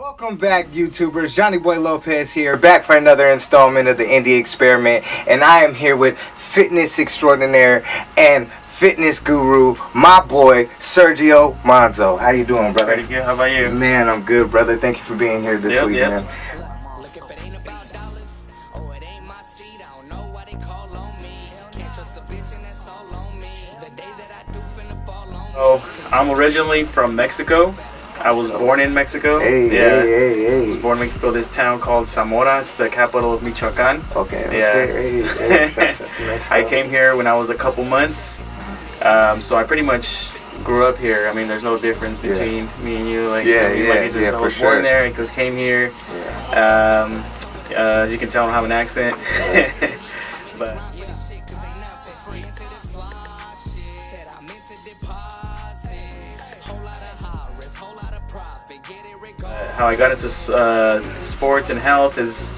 Welcome back, YouTubers. Johni Boi Lopez here, back for another installment of the Indie Experiment, and I am here with fitness extraordinaire and fitness guru, my boy Sergio Manzo. How you doing, brother? Pretty good. How about you? Man, I'm good, brother. Thank you for being here this week, man. So, I'm originally from Mexico. I was born in Mexico. Hey. I was born in Mexico, this town called Zamora. It's the capital of Michoacan. Okay. I came here when I was a couple months. So I pretty much grew up here. I mean, there's no difference between me and you. I was born there. I came here. As you can tell, I don't have an accent. But how I got into sports and health is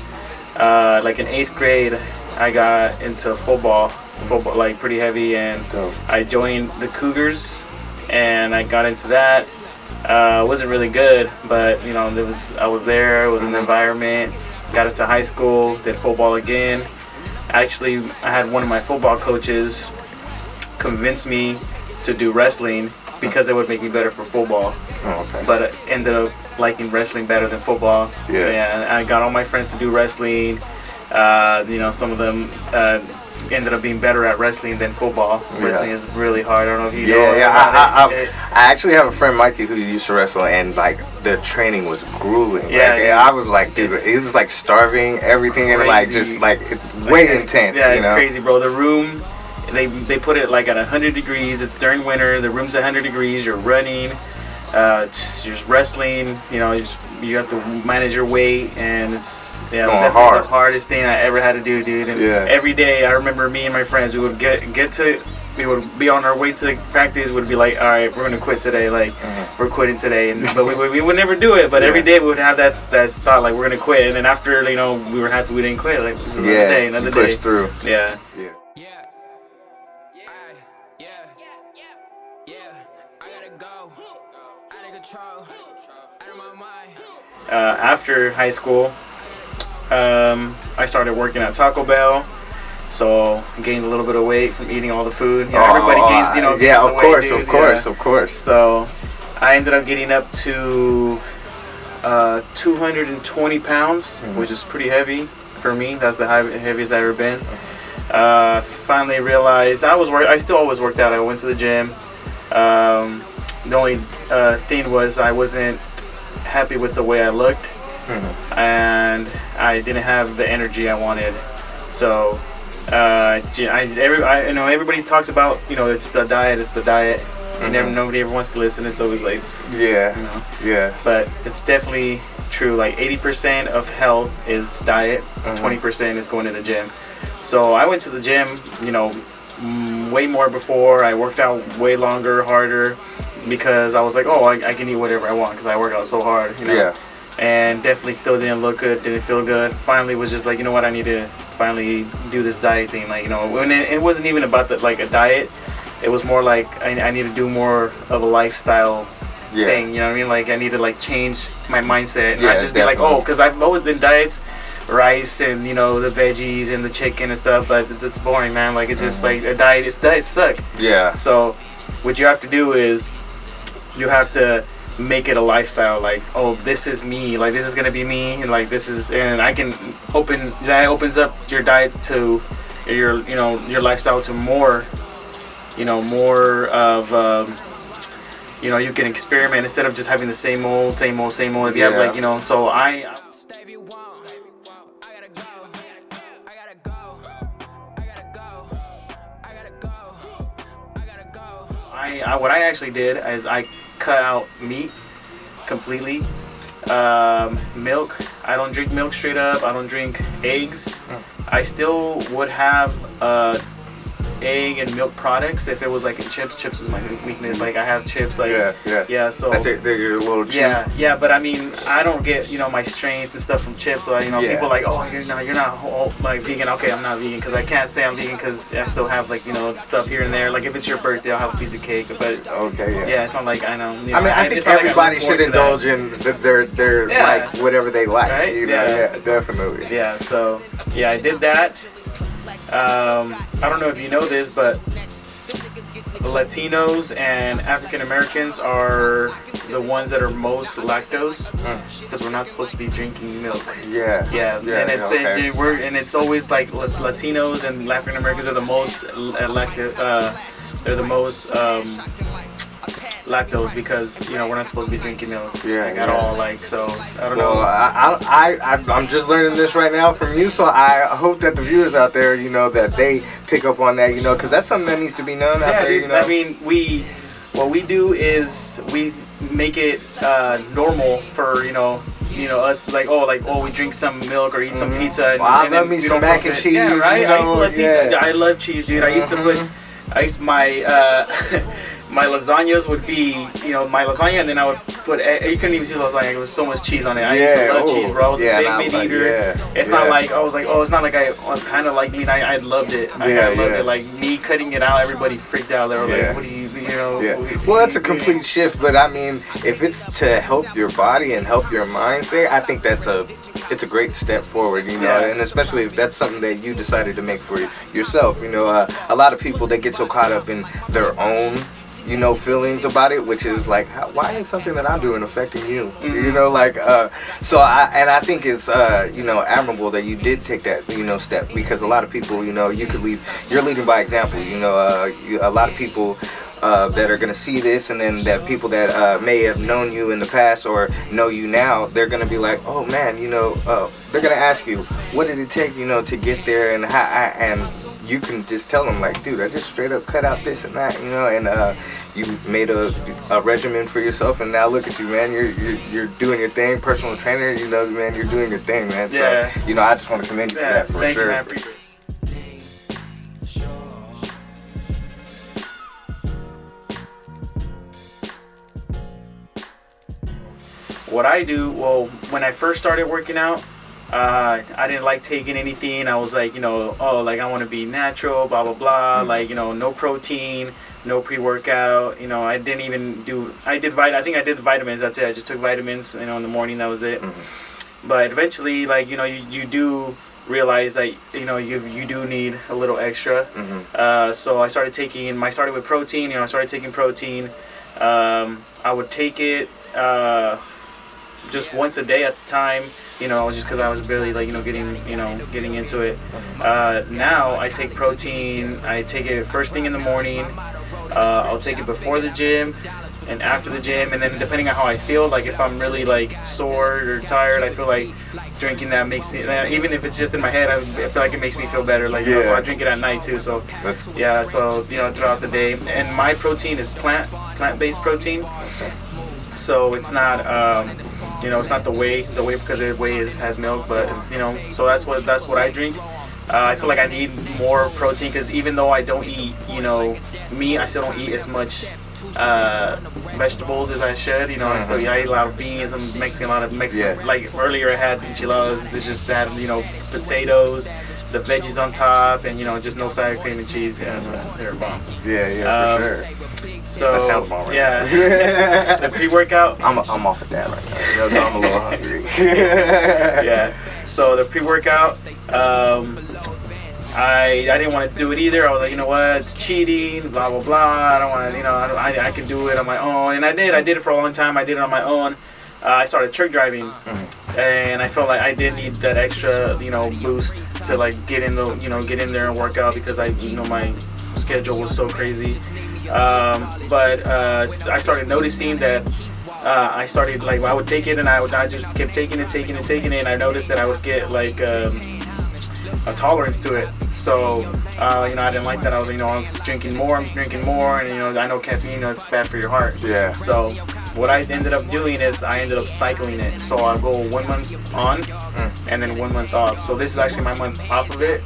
like in 8th grade. I got into football like pretty heavy, and I joined the Cougars, and I got into that. Wasn't really good, but you know, I was there. It was an environment. Got into high school, did football again. Actually, I had one of my football coaches convince me to do wrestling because it would make me better for football. But I ended up liking wrestling better than football. And I got all my friends to do wrestling. Some of them ended up being better at wrestling than football. Wrestling is really hard. I don't know if you know. I actually have a friend, Mikey, who used to wrestle, and like the training was grueling. I was like, dude, it was like starving everything, and like just like it's way intense. Yeah, it's crazy, bro. The room. They put it like at 100 degrees. It's during winter. The room's 100 degrees. You're running. You're just wrestling. You know, you have to manage your weight, and it's definitely the hardest thing I ever had to do, dude. And every day, I remember me and my friends, we would we would be on our way to practice. Would be like, all right, we're gonna quit today. Like, we're quitting today. But we would never do it. But every day we would have that thought, like, we're gonna quit. And then after, we were happy we didn't quit. Like, it was another day. Push through. Yeah. After high school, I started working at Taco Bell, so gained a little bit of weight from eating all the food. Everybody gains, of course. So I ended up getting up to 220 pounds, which is pretty heavy for me. That's the heaviest I've ever been. Finally realized I still always worked out. I went to the gym. The only thing was I wasn't happy with the way I looked, and I didn't have the energy I wanted. So everybody talks about, it's the diet. Nobody ever wants to listen. It's always like but it's definitely true. Like 80% of health is diet, 20% is going to the gym. So I went to the gym, way more before. I worked out way longer, harder, because I was like, I can eat whatever I want because I work out so hard, And definitely still didn't look good, didn't feel good. Finally was just like, you know what, I need to finally do this diet thing. Like, when it wasn't even about a diet. It was more like I need to do more of a lifestyle thing, you know what I mean? Like, I need to change my mindset, not just be like, because I've always done diets, rice and the veggies and the chicken and stuff, but it's boring, man. Like, it's just like a diet. Diets suck. So what you have to do is you have to make it a lifestyle. Like, this is me. Like, this is gonna be me, and like and I can that opens up your diet to your your lifestyle to more of you can experiment instead of just having the same old. If you have so what I actually did is I cut out meat completely. Milk, I don't drink milk straight up. I don't drink eggs. I still would have egg and milk products. If it was like in chips is my weakness. Like I have chips, like yeah. So that's it. They're a little cheap. Yeah. But I mean, I don't get my strength and stuff from chips. So people are like, oh, you're not like vegan. Okay, I'm not vegan because I can't say I'm vegan because I still have like stuff here and there. Like if it's your birthday, I'll have a piece of cake. But yeah, it's not like I know. I think everybody should indulge in their like whatever they like. Right? Yeah, definitely. Yeah. So I did that. I don't know if you know this, but Latinos and African Americans are the ones that are most lactose because we're not supposed to be drinking milk. Yeah. And it's always like Latinos and African Americans are the most they're the most lactose because we're not supposed to be drinking milk at all. Like so, I don't know. I'm just learning this right now from you, so I hope that the viewers out there, that they pick up on that, because that's something that needs to be known out there. Dude, I mean, what we do is we make it normal for us we drink some milk or eat some pizza. And I love me some mac and cheese. Yeah, right. I used to love pizza. I love cheese, dude. I used to put my lasagnas would be, my lasagna, and then I would put, you couldn't even see the lasagna, it was so much cheese on it. I used to love cheese, bro. I was a big meat eater. It's not like, I was like, it's not like I kind of like meat. I loved it. I loved it. Like, me cutting it out, everybody freaked out. They were like, what do you Well, that's a complete shift, but I mean, if it's to help your body and help your mind stay, I think it's a great step forward, and especially if that's something that you decided to make for yourself. A lot of people, they get so caught up in their own feelings about it, which is like, why is something that I'm doing affecting you? So I think it's admirable that you did take that step, because a lot of people, you're leading by example. A lot of people that are gonna see this, and then that people that may have known you in the past or know you now, they're gonna be like, oh man, they're gonna ask you, what did it take, to get there, and and you can just tell them like, dude, I just straight up cut out this and that, and you made a regimen for yourself, and now look at you, man. You're doing your thing, personal trainer. Man, you're doing your thing, man. So, I just want to commend you for that, for thank sure. You, man. Appreciate it. What I do, when I first started working out, I didn't like taking anything. I was like, I want to be natural, blah, blah, blah. Like, no protein, no pre-workout. I didn't even I think I did vitamins. That's it. I just took vitamins, in the morning. That was it. But eventually, like, you do realize that, you do need a little extra. So I started with protein. I started taking protein. I would take it just once a day at the time. Just because I was barely getting into it. Now I take protein. I take it first thing in the morning. I'll take it before the gym and after the gym, and then depending on how I feel, like if I'm really like sore or tired, I feel like drinking that makes it, even if it's just in my head, I feel like it makes me feel better. Like so I drink it at night too. So throughout the day, and my protein is plant-based protein. So it's not it's not the whey because the whey has milk, but it's so that's what I drink. I feel like I need more protein because even though I don't eat meat, I still don't eat as much vegetables as I should. I eat a lot of beans. I'm mixing a lot of Mexican. Like earlier I had enchiladas. They just had potatoes, the veggies on top, and just no sour cream and cheese. They're bomb. Yeah, for sure. So that sounds bomb, right? Yeah. The pre-workout. I'm off of that right now. So I'm a little hungry. Yeah. So the pre-workout, I didn't want to do it either. I was like, you know what, it's cheating, blah blah blah. I don't want to, I can do it on my own, and I did it for a long time. I did it on my own. I started truck driving, and I felt like I did need that extra, boost to like get in there and work out because my schedule was so crazy. But I started noticing that I started like I would take it and I just kept taking it, and I noticed that I would get like a tolerance to it. So I didn't like that. I was I'm drinking more, and I know caffeine, it's bad for your heart. Yeah. So what I ended up doing is I ended up cycling it. So I go 1 month on and then 1 month off. So this is actually my month off of it.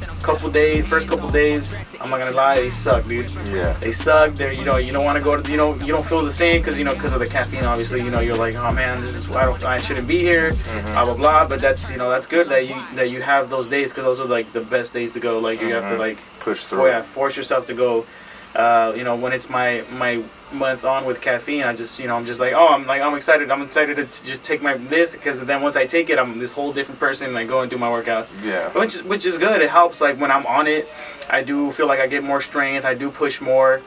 First couple days, I'm not gonna lie, they suck, dude. Yeah. They suck. They're, you don't want to go to, you don't feel the same because of the caffeine. Obviously, you're like, oh man, I shouldn't be here, blah blah blah. But that's that's good that you have those days, because those are like the best days to go. Like you have to like push through. Force yourself to go. When it's my month on with caffeine, I just I'm just like, I'm excited to just take this, because then once I take it, I'm this whole different person and I go and do my workout. Yeah. Which is good. It helps. Like when I'm on it, I do feel like I get more strength. I do push more.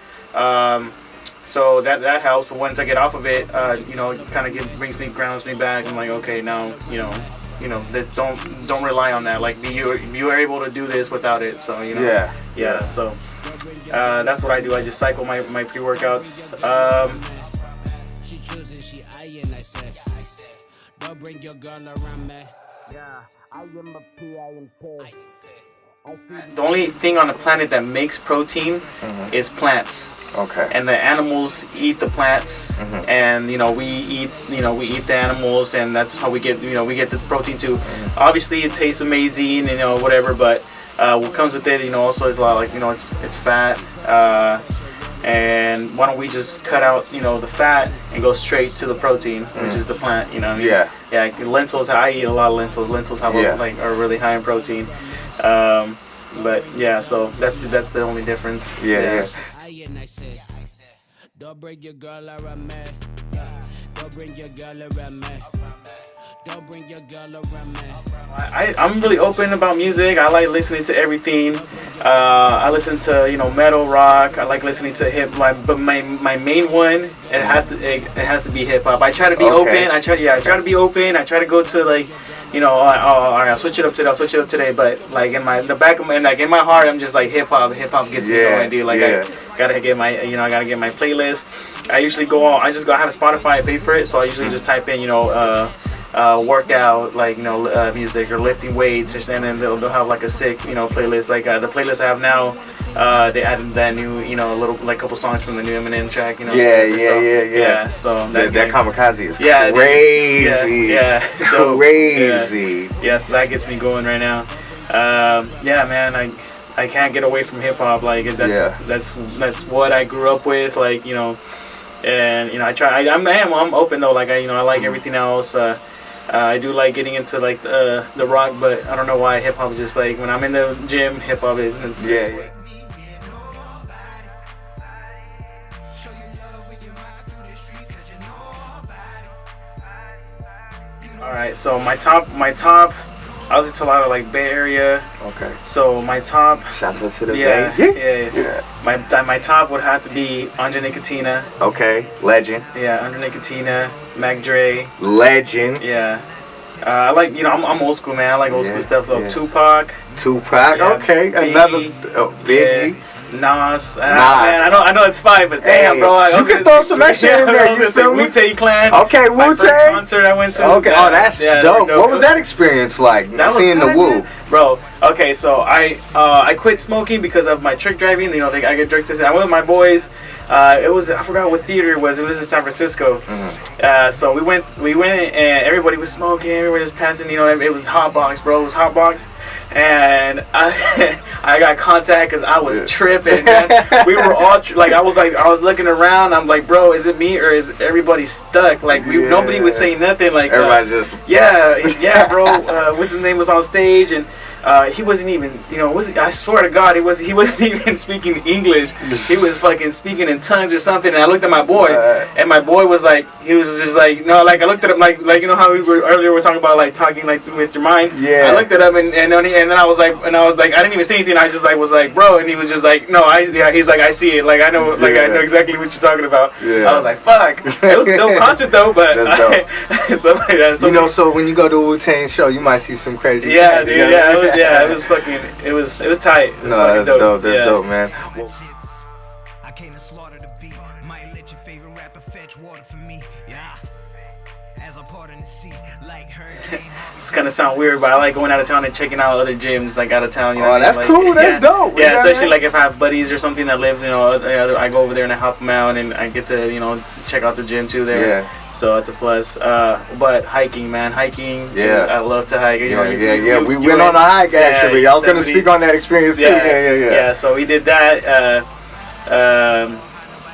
So that helps. But once I get off of it, it kind of grounds me back. I'm like, okay, now that don't rely on that. Like you are able to do this without it. So yeah. So that's what I do. I just cycle my pre-workouts. She choosing, she eyeing, I said, don't bring your girl around me. Yeah, I am a P, I am P. The only thing on the planet that makes protein is plants. Okay. And the animals eat the plants, and we eat the animals, and that's how we get the protein too. Obviously, it tastes amazing, whatever, but what comes with it, also is a lot like it's fat. And why don't we just cut out the fat and go straight to the protein, which is the plant. Yeah. Lentils. I eat a lot of lentils. Lentils have are really high in protein. But yeah, so that's the only difference. Yeah. Don't bring your girl around me. Don't bring your girl around me. Don't bring your girl around me. I'm really open about music. I like listening to everything. I listen to metal, rock. I like listening to hip hop. But my main one, it has to be hip hop. I try to be open. I try to be open. I try to go to like. All right, I'll switch it up today. But like in the back of in my heart, I'm just like hip hop gets me going, dude. Like I gotta get my playlist. I have a Spotify, I pay for it, so I usually just type in workout, like music or lifting weights, and then they'll have like a sick playlist. Like the playlist I have now, they added that new little like couple songs from the new Eminem track. Yeah. So that Kamikaze is crazy. Crazy. Yes, that gets me going right now. Man, I can't get away from hip hop. Like that's what I grew up with. Like and I try. I'm open though. Like I like everything else. I do like getting into like the rock, but I don't know why hip hop is just like when I'm in the gym, hip hop is. All right, so my top. I listen to a lot of like Bay Area. Okay. So my top. Shouts out to the Bay. Yeah. My top would have to be Andre Nicotina. Okay. Legend. Yeah, Andre Nicotina, Mac Dre. Legend. Yeah. I like I'm old school, man. I like old school stuff. So Tupac. Yeah, okay. Another Biggie. Nas. Man, I know it's 5, but damn, bro. You can throw some extra in there. You feel me? Wu-Tang Clan. Okay, Wu-Tang. My first concert I went to. Okay, that's dope. What was that experience like? Seeing the Wu? Bro, okay, so I quit smoking because of my truck driving. I get drug tested. I went with my boys. I forgot what theater it was. It was in San Francisco. So we went, and everybody was smoking. Everybody was passing. It was hot box, bro. It was hot box, and I got contact because I was tripping. Man. We were all I was looking around. I'm like, bro, is it me or is everybody stuck? Like nobody was saying nothing. Like everybody just bro. What's his name was on stage and. He wasn't even, I swear to God, he wasn't even speaking English. He was fucking speaking in tongues or something. And I looked at my boy, and my boy was like, he was just like, no, like I looked at him like how we were earlier, we were talking about like talking like with your mind. Yeah. I looked at him and then I was like, I didn't even say anything. I just like was like, bro, and he was just like, no, he's like, I see it, like I know exactly what you're talking about. Yeah. I was like, fuck. It was a dope concert though, but that's dope. So when you go to a Wu-Tang show, you might see some crazy. Yeah, dude. Yeah, it was fucking. It was tight. It was that's dope. That's dope, man. I came to slaughter the beat. Might let your favorite rapper fetch water for me. Yeah. It's gonna sound weird, but I like going out of town and checking out other gyms like out of town. You know that's like, cool. That's dope. Yeah, especially like if I have buddies or something that live, I go over there and I help them out, and I get to check out the gym too there. Yeah. So it's a plus. But hiking, man, Yeah. I love to hike. We went on a hike actually. I was gonna speak on that experience too. Yeah. So we did that.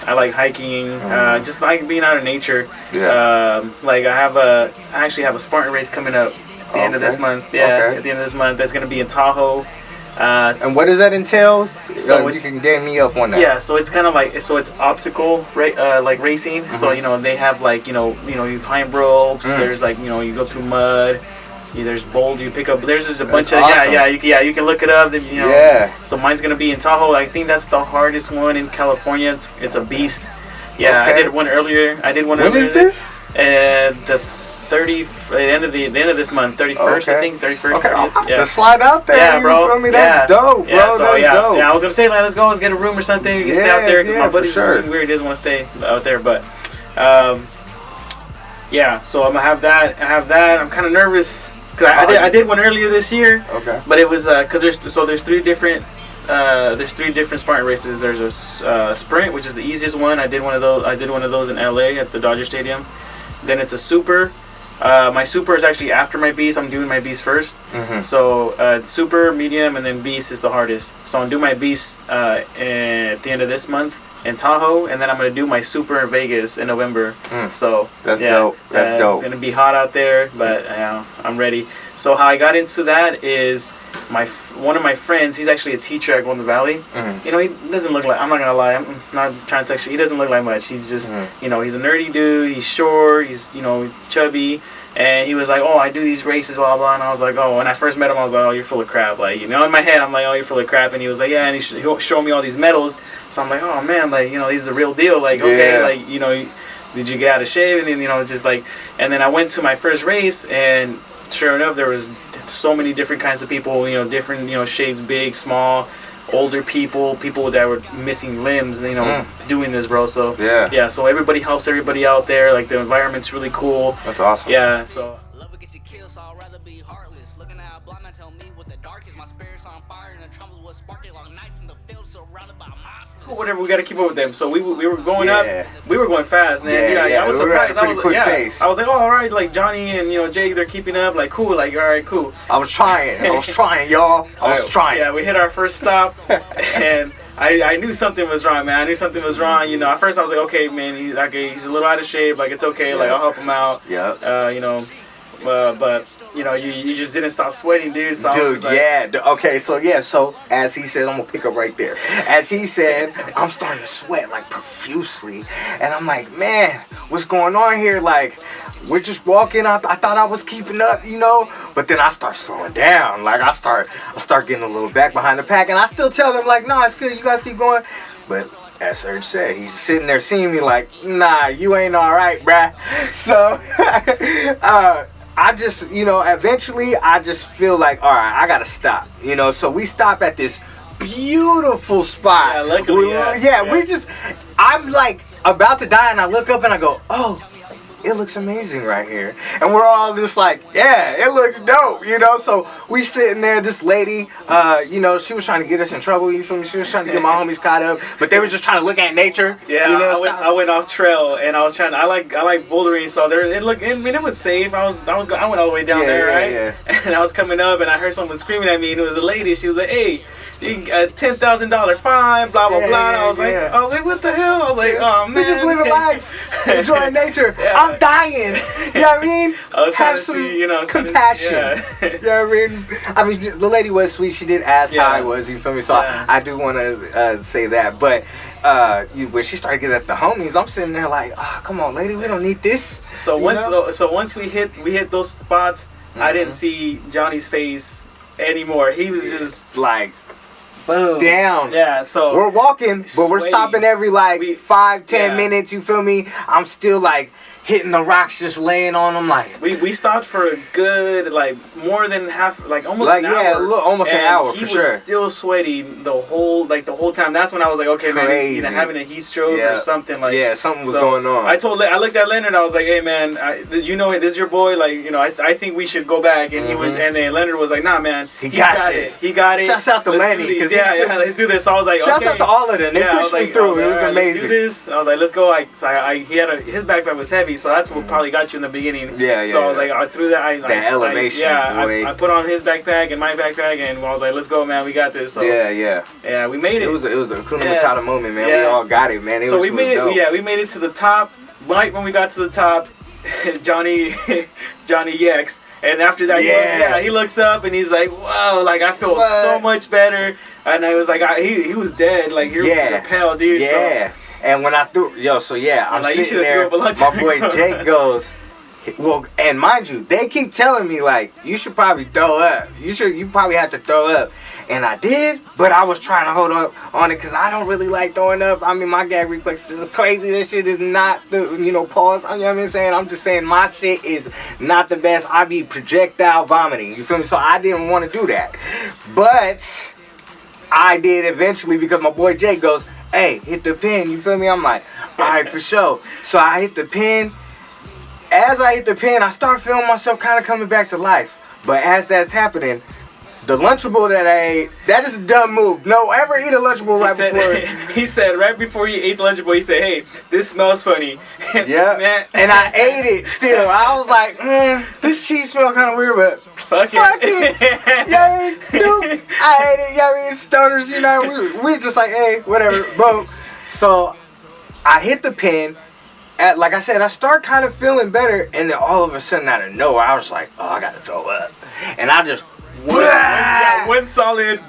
I like hiking, just like being out in nature. Yeah. Like I actually have a Spartan race coming up at the end of this month. Yeah, at the end of this month. That's gonna be in Tahoe. And what does that entail? So you can get me up on that. Yeah, so it's kind of like it's optical, like racing. Mm-hmm. So they have like you climb ropes. There's like you go through mud. There's bold. You pick up. There's just a bunch of awesome. You can look it up. Yeah. So mine's gonna be in Tahoe. I think that's the hardest one in California. It's a beast. Yeah, okay. I did one earlier. When is this? The end of this month, 31st, I think, 31st. Okay, I'll have to slide out there. Yeah, bro. You feel me? That's dope, bro. Yeah, so, that's dope. Yeah, I was gonna say, man, let's go. Let's get a room or something. We can stay out there because my buddy's weird. He doesn't want to stay out there, but yeah. So I'm gonna have that. I'm kind of nervous because I did one earlier this year. Okay. But it was because there's three different Spartan races. There's a sprint, which is the easiest one. I did one of those in LA at the Dodger Stadium. Then it's a super. My super is actually after my beast. I'm doing my beast first. Mm-hmm. So super, medium, and then beast is the hardest. So I'm doing my beast at the end of this month in Tahoe, and then I'm gonna do my super in Vegas in November. So that's dope. That's dope. It's gonna be hot out there, but I'm ready. So how I got into that is one of my friends. He's actually a teacher at Golden Valley. Mm-hmm. He doesn't look like. I'm not gonna lie. I'm not trying to text you. He doesn't look like much. He's just he's a nerdy dude. He's short. He's chubby. And he was like, oh, I do these races, blah, blah. And I was like, oh, when I first met him, I was like, oh, you're full of crap. Like, in my head, I'm like, oh, you're full of crap. And he was like, yeah. And he'll show me all these medals. So I'm like, oh, man, like, these are the real deal. Like, okay, like, did you get out of shape? And then, just like, and then I went to my first race. And sure enough, there was so many different kinds of people, different, shapes, big, small, older people that were missing limbs, doing this, bro. So yeah, so everybody helps everybody out there. Like the environment's really cool. That's awesome. Yeah, so love will get you killed, so I'd rather be heartless. Looking at how blind man tell me what the dark is. My spirit's on fire and the troubles was sparking long nights in the field surrounded by monsters. Whatever, we gotta keep up with them. So we were going up. We were going fast, man. Yeah, I was surprised. I was like, oh, all right, like Johnny and Jake, they're keeping up. Like cool, like all right, cool. I was trying, y'all. I was trying. Yeah, we hit our first stop, and I knew something was wrong, man. I knew something was wrong. At first I was like, okay, man, he's a little out of shape. Like it's okay. Like I'll help him out. Yeah. But you just didn't stop sweating, dude. So Okay, so as he said, I'm gonna pick up right there. As he said, I'm starting to sweat like profusely, and I'm like, man, what's going on here? Like, we're just walking. I thought I was keeping up, but then I start slowing down. Like I start getting a little back behind the pack, and I still tell them like, no, it's good. You guys keep going, but. As Serge said, he's sitting there seeing me like, nah, you ain't all right, bruh. So, I just, eventually I just feel like, all right, I gotta stop, So we stop at this beautiful spot. Yeah, luckily, I'm like about to die, and I look up and I go, oh, it looks amazing right here. And we're all just like, yeah, it looks dope, So we sitting there, this lady, she was trying to get us in trouble, you feel me? She was trying to get my homies caught up, but they were just trying to look at nature. Yeah, I went off trail, and I was trying to, I like bouldering, so it was safe. I went all the way down there, right? Yeah. And I was coming up, and I heard someone screaming at me, and it was a lady. She was like, hey, $10,000 fine, blah blah blah. I was like, what the hell? I was like, oh man, we just living life, enjoying nature. I'm dying. You know what I mean? I was have some compassion. You know what I mean? The lady was sweet. She did ask how I was. You feel me? So I do want to say that. But when she started getting at the homies, I'm sitting there like, come on, lady, we don't need this. So once we hit those spots, I didn't see Johnny's face anymore. He was just like. Boom. Down. Yeah, so we're walking, but we're stopping every 5-10 minutes, you feel me? I'm still like, hitting the rocks, just laying on them like. We stopped for a good more than half, almost an hour. Almost an hour for sure. He was still sweaty the whole time. That's when I was like, okay, Crazy. man, he's having a heat stroke or something something was going on. I looked at Leonard and I was like, hey man, this is your boy. I think we should go back. And he was, and then Leonard was like, nah man, he got it. He got it. Shouts out to Lenny. Let's do this. So I was like, shouts out to all of them. They pushed me through. It was amazing. Let's do this. I was like, let's go. He had his backpack was heavy, so that's what probably got you in the beginning. So I was like, I threw that. The elevation. I put on his backpack and my backpack, and I was like, let's go, man. We got this. So, yeah, we made it. It was a Hakuna Matata moment, man. We all got it, man. We made it. Yeah, we made it to the top. Right when we got to the top, Johnny yeks. And after that, he looks up and he's like, "Wow!" I feel so much better. And I was like, he was dead. He was pale, dude. Yeah. So. And when I threw, I'm sitting there. My boy Jake goes, well, and mind you, they keep telling me you should probably throw up. You probably have to throw up. And I did, but I was trying to hold up on it because I don't really like throwing up. I mean, my gag reflex is crazy. That shit is not the, pause. You know what I'm saying? I'm just saying my shit is not the best. I be projectile vomiting. You feel me? So I didn't want to do that. But I did eventually because my boy Jake goes, hey, hit the pin. You feel me? I'm like, all right, for sure. So I hit the pin. As I hit the pin, I start feeling myself kind of coming back to life. But as that's happening, the Lunchable that I ate, that is a dumb move. No, ever eat a Lunchable before. He said right before you ate the Lunchable, he said, hey, this smells funny. Yeah. And I ate it still. I was like, this cheese smells kind of weird, but fuck it. Yeah, dude, I ate it. Yeah, I mean, stoners, we're just like, hey, whatever. Boom. So I hit the pin. Like I said, I start kind of feeling better, and then all of a sudden, out of nowhere, I was like, oh, I got to throw up. And I just... one solid...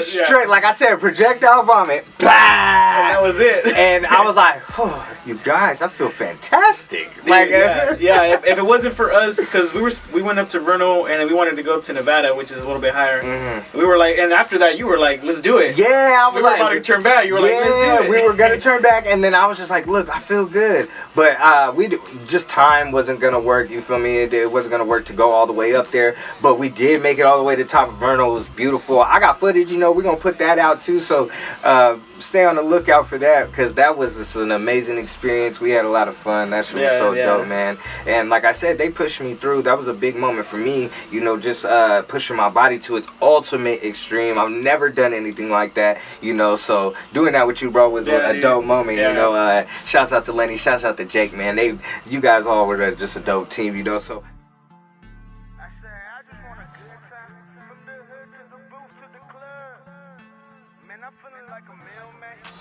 straight, like I said, projectile vomit. And that was it. And I was like, oh, you guys, I feel fantastic. If it wasn't for us, because we went up to Vernal, and then we wanted to go up to Nevada, which is a little bit higher. Mm-hmm. We were like, and after that, you were like, let's do it. Yeah, I was we were about to turn back. You were like, let's do it. We were going to turn back, and then I was just like, look, I feel good. But just time wasn't going to work, you feel me? It wasn't going to work to go all the way up there. But we did make it all the way to the top of Vernal. It was beautiful. I got footage, we're going to put that out too. So stay on the lookout for that, because that was just an amazing experience. We had a lot of fun. That shit was so dope, man. And like I said, they pushed me through. That was a big moment for me, just pushing my body to its ultimate extreme. I've never done anything like that, so doing that with you, bro, was a dope moment. Shouts out to Lenny, shouts out to Jake, man. You guys all were just a dope team, so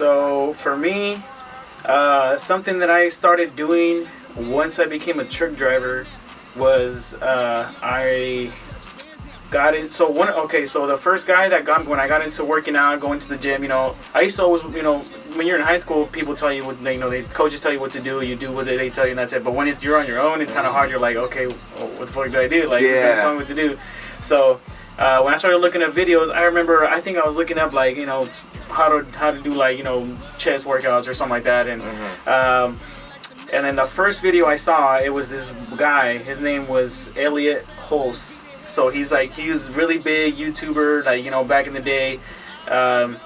So for me, something that I started doing once I became a truck driver was I got it. So the first guy that when I got into working out, going to the gym, I used to always, when you're in high school, people tell you what they coaches tell you what to do, you do what they tell you, and that's it. But when you're on your own, it's kind of hard. You're like, okay, well, what the fuck do I do? Who's gonna tell me what to do? So when I started looking at videos, I think I was looking up how to do chest workouts or something like that, and and then the first video I saw, it was this guy. His name was Elliot Hulse. So he was really big YouTuber, back in the day, and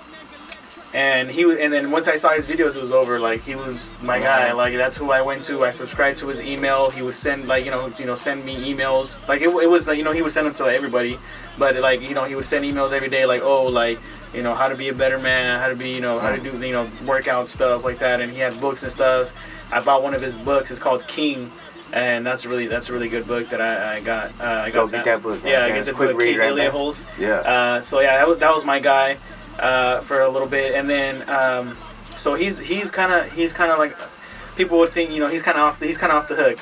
then once I saw his videos, it was over. He was my guy. That's who I went to. I subscribed to his email. He would send send me emails. It was he would send them to everybody, but he would send emails every day. How to be a better man, how to be, how to do, workout stuff like that. And he had books and stuff. I bought one of his books. It's called King. And that's a really good book that I got. I got that book. Yeah, I got the book, King Elliot Hulse. Yeah. That was my guy for a little bit, and then so he's kind of like, people would think he's kind of off the hook,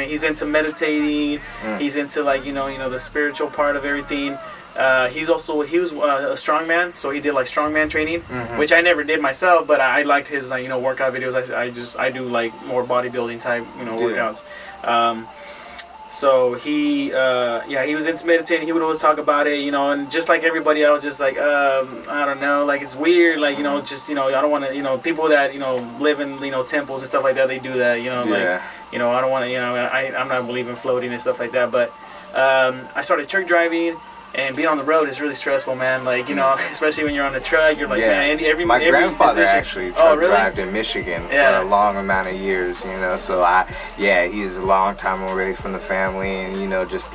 he's into meditating, he's into the spiritual part of everything. He was a strongman, so he did strongman training, which I never did myself, but I liked his workout videos. I do more bodybuilding type workouts. So he was into meditating. He would always talk about it, and just like everybody, I was just like, I don't know, it's weird, I don't want to, people that live in temples and stuff like that, they do that, I don't want to, I'm not believing floating and stuff like that. But I started truck driving. And being on the road is really stressful, man. Like, especially when you're on the truck, you're like, man, my grandfather position. actually truck drove in Michigan for a long amount of years, So he's a long time away from the family, and just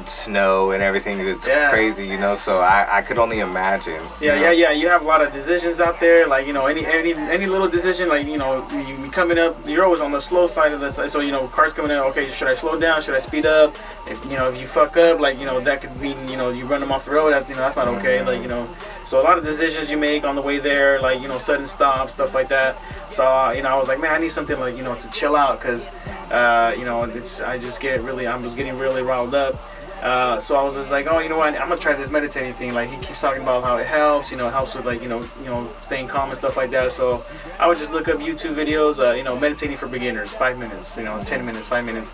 snow and everything that's crazy, So I could only imagine. Yeah. You have a lot of decisions out there, like any little decision, like you coming up, you're always on the slow side of this. So cars coming in, okay, should I slow down? Should I speed up? If you fuck up, like that could mean you run them off the road. That's not okay. Like so a lot of decisions you make on the way there, like sudden stops, stuff like that. So I was like, man, I need something like to chill out, because I was getting really riled up. So I was just like, oh, you know what? I'm gonna try this meditating thing. Like he keeps talking about how it helps. Helps with like staying calm and stuff like that. So I would just look up YouTube videos. Meditating for beginners, 5 minutes. 10 minutes, 5 minutes.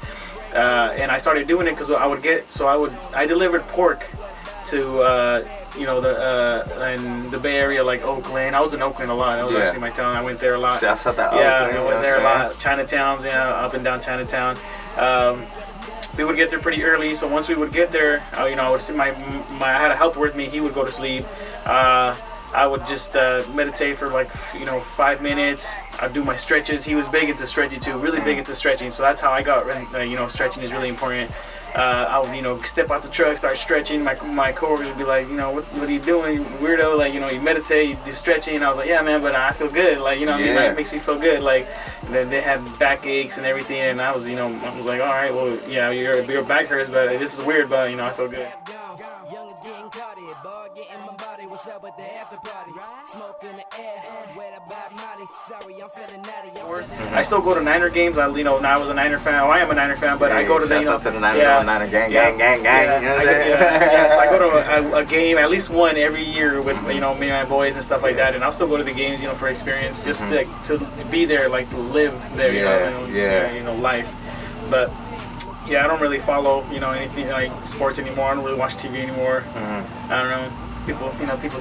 And I started doing it because I delivered pork to in the Bay Area, like Oakland. I was in Oakland a lot. That was actually my town. I went there a lot. I was there a lot. Chinatowns, up and down Chinatown. We would get there pretty early, so once we would get there, I would see I had a helper with me. He would go to sleep. I would just meditate for like 5 minutes. I'd do my stretches. He was big into stretching too, really big into stretching. So that's how I got. Stretching is really important. I would step out the truck, start stretching. My coworkers would be like, what are you doing, weirdo? Like you meditate, you do stretching. And I was like, yeah, man, but I feel good. Like Like, it makes me feel good. Like then they had back aches and everything, and I was like, all right, well, yeah, your back hurts, but this is weird, but I feel good. I still go to Niner games. I was a Niner fan. I am a Niner fan, but I go to the Niner gang. So I go to a game, at least one every year with me and my boys and stuff like that, and I'll still go to the games, for experience, just to be there, like to live there, life. But I don't really follow anything like sports anymore. I don't really watch TV anymore. I don't know. People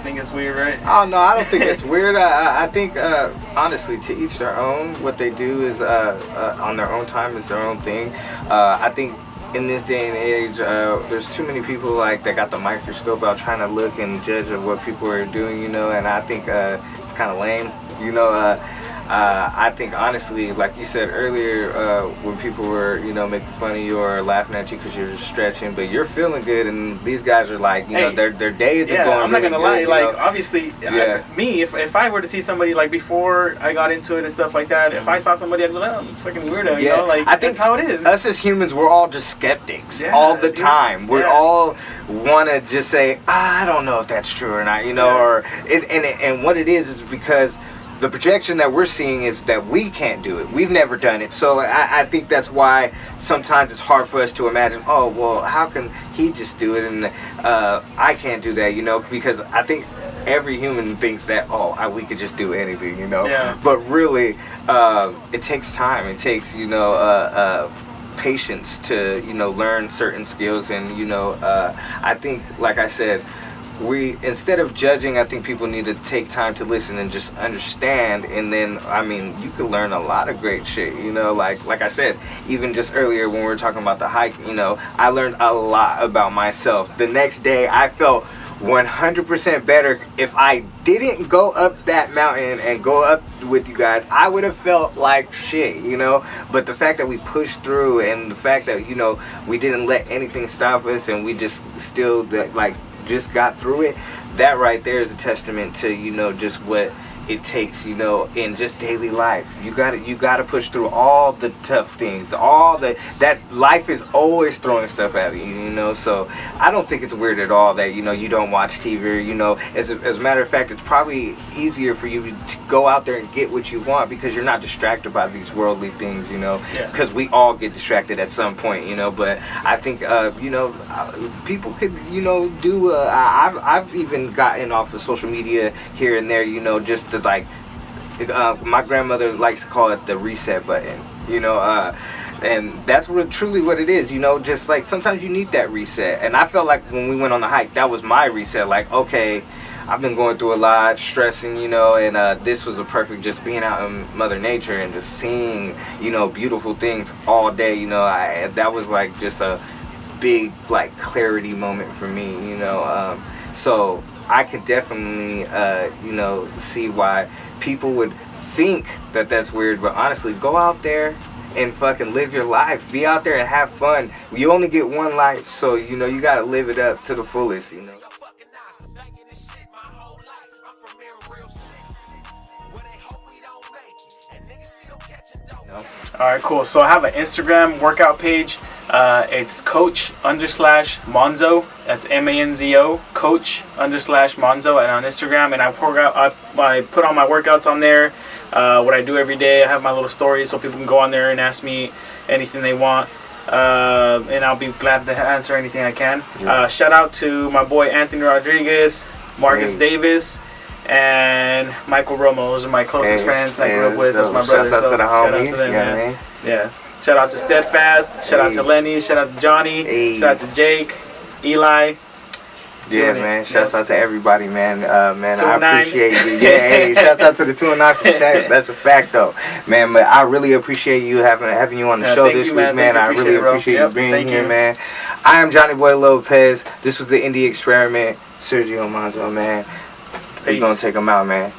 think it's weird, right? Oh no, I don't think it's weird. I think honestly, to each their own. What they do is on their own time is their own thing. I think in this day and age, there's too many people like that got the microscope out trying to look and judge of what people are doing, and I think it's kind of lame, I think honestly, like you said earlier, when people were, making fun of you or laughing at you because you're just stretching, but you're feeling good, and these guys are like, their days are going. I'm not gonna lie, like obviously, if I were to see somebody like before I got into it and stuff like that, if I saw somebody, I'd be like, oh, I'm fucking weirdo, like I think that's how it is. Us as humans, we're all just skeptics all the time. We all want to just say, I don't know if that's true or not, and what it is because the projection that we're seeing is that we can't do it. We've never done it. So I think that's why sometimes it's hard for us to imagine, oh, well, how can he just do it and I can't do that, because I think every human thinks that, we could just do anything, But really, it takes time. It takes, patience to, learn certain skills. And, I think, like I said, instead of judging, I think people need to take time to listen and just understand, and then you can learn a lot of great shit, like I said, even just earlier when we were talking about the hike, I learned a lot about myself. The next day I felt 100% better. If I didn't go up that mountain and go up with you guys, I would have felt like shit, but the fact that we pushed through, and the fact that we didn't let anything stop us, and we just still just got through it, that right there is a testament to just what it takes in just daily life. You gotta push through all the tough things, that life is always throwing stuff at you, so I don't think it's weird at all that you don't watch TV, or as a matter of fact, it's probably easier for you to go out there and get what you want because you're not distracted by these worldly things, because we all get distracted at some point, but I think people could do I've even gotten off of social media here and there, just to my grandmother likes to call it the reset button, And that's truly what it is, you know, just like sometimes you need that reset. And I felt like when we went on the hike, that was my reset. Like, okay, I've been going through a lot, stressing, you know, and this was a perfect just being out in Mother Nature and just seeing, you know, beautiful things all day, you know. That was like just a big like clarity moment for me, you know. So I could definitely, you know, see why people would think that that's weird, but honestly, go out there and fucking live your life. Be out there and have fun. You only get one life, so you know you gotta live it up to the fullest, you know. Alright, cool. So I have an Instagram workout page. It's coach_Manzo. That's MANZO. Coach_Manzo, and on Instagram. And I put all my workouts on there. What I do every day. I have my little stories so people can go on there and ask me anything they want. And I'll be glad to answer anything I can. Shout out to my boy Anthony Rodriguez, Marcus Davis, and Michael Romo. Those are my closest friends that I grew up with. That's my brother. Shout out to the homies. Shout out to them, man. Yeah. Shout out to Steadfast. Shout out to Lenny. Shout out to Johnny. Shout out to Jake, Eli. Yeah, man. Shouts out to everybody, man. Man, I appreciate you. Yeah, hey, shouts out to the 209%. That's a fact, though, man. But I really appreciate you having you on the show this week, man. I really appreciate you being here, man. I am Johni Boi Lopez. This was the Indie Experiment. Sergio Manzo, man. We're gonna take him out, man.